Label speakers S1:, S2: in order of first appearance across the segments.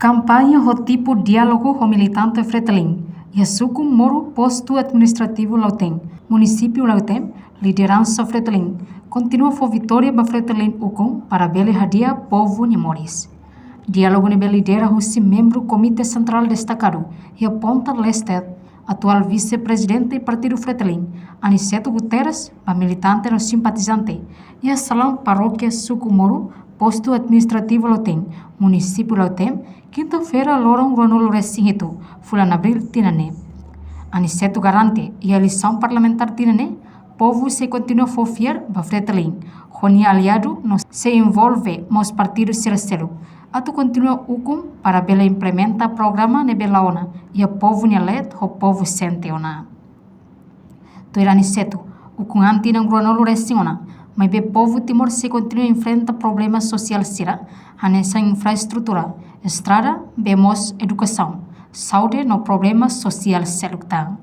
S1: Campanha ho tipo diálogo com militante Fretilin. E suco moro posto administrativo Lautém. Município Lautém, liderança Fretilin. Continua for vitória ba Fretilin Ucum para bele hadia povo Nimoris. Diálogo nebe lidera husi membro Comitê Central destacado e aponta Lested, atual vice-presidente do Partido Fretilin, Aniceto Guterres, ba militante no simpatizante, e a salão paróquia Sucumoro, posto administrativo Lautém, município Lautém, quinta-feira loram Ronaldo Recinhito, fulano abril tinane. Aniceto garante e a eleição parlamentar tinane, povo se continua a fofiar ba Fretilin, Rony aliado não se envolve nos partidos sercelo. Atu continua hukum para bela implementa programa ne belaona e a povo nelet o povo senteona. Toirani setu, hukum anti nang Ronaldo Recinhona, mas be povo Timor se continua enfrenta problemas social sira, nessa infraestrutura, estrada, bemos educação, saúde no problema social seluctang.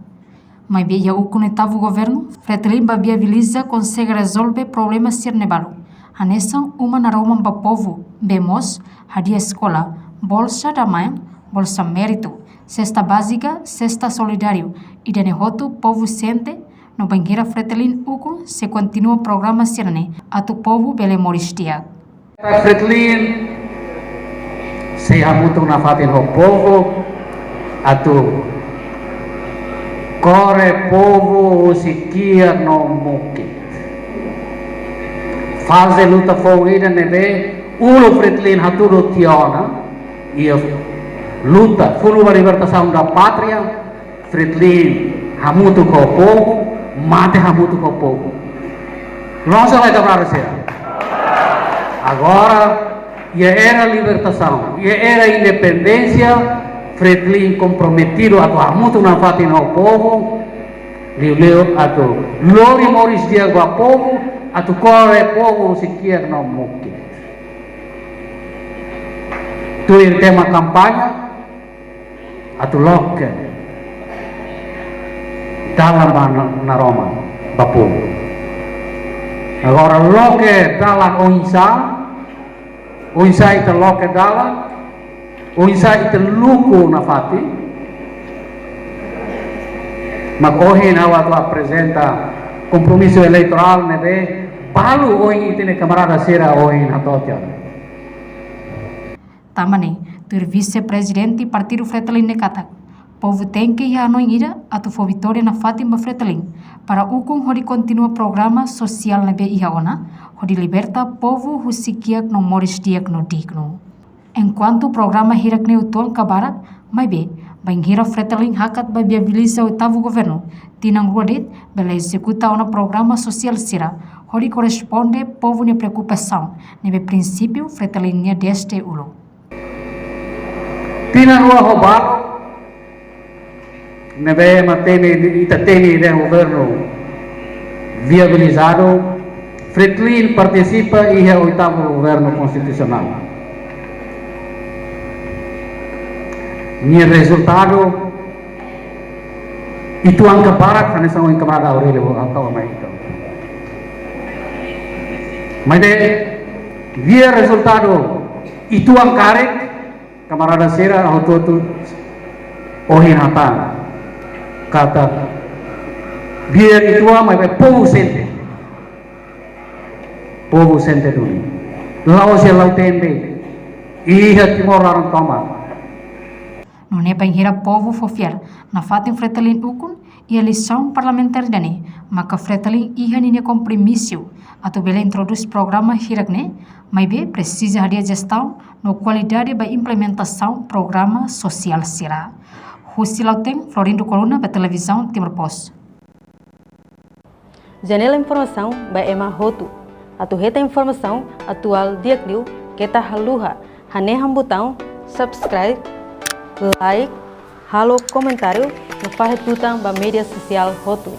S1: Mas be ya hukum etavo governo, Fretilin ba viabiliza consegue resolver problemas sirnebalo. Nessa uma naroman ba povo, bemos, hadia escola, bolsa damai, bolsa mérito, cesta básica, cesta solidário, e de nehoto povo sente, no banheira Fretilin uco, se continua o programa sirne, a tu povo bele moristia.
S2: Fretilin, se hamutu na fatin ho povo, a tu corre povo usikia no muki. Fase luta fogueira nebe, uno Fretilin haturo tiona, e luta fulu a libertação da pátria, Fretilin hamutu com o povo, mate hamutu com o povo. Nós vai dobrar assim. Agora, e era libertação, e era independência, Fretilin comprometido a tu hamutu na fatina ao povo, leu a tu lori moris dia a povo, a tu corre povo sequer não muque. Tu em tema campanha, a tu loque dalam na Roma, bapu. Agora loque dalam o insa itu loque dalam, o insa itu luku na fati. Mas hoje não tu apresenta compromisso eleitoral nebe balu oi itine camarada sera oi na totia.
S1: Tamane, tur vice-presidente Partido Fretilin nekata. Povo tem que ir a ira a tu for vitória na Fátima Fretilin para o com hori continua programa social nebe ihaona, hori liberta povo husikiak no moris diak no digno. Enquanto o programa hirak ne utuan kabarak, mai be bangira Fretilin hakat ba viabiliza o oitavo governo, tinang ruadet bela executa o programa social sira, hori corresponde povo ne preocupação, nebe princípio Fretilin ne deste ulo.
S2: Tinang rua hobalo, nebe matene itatene de governo viabilizado, Fretilin participa e é o oitavo governo constitucional. Ni resultado itu angka barat karena sama yang kemana Aurelio angka apa itu. Mas dia resultado itu angkarek kamarada sera auto tu ohinata kata biar itu ama povo sente dulu. Laos yang lautembe ihat Timor orang tomar.
S1: Não é banheira povo fofiar na fatin Fretilin ukun e eleição parlamentar dane, maka Fretilin ihan ini compromisso a tu bela introduz programa hirakne, mas be precisa hadia gestão no qualidade ba implementação programa social sira. Husi Lauteng, Florindo Coluna, ba televisão Timor Post.
S3: Janela informação ba Emma Hotu, a tu reta informação atual diakliu kita haluha, hane hambutão subscribe, like, halo comentário, no faz tutang ba mídia social Hotu.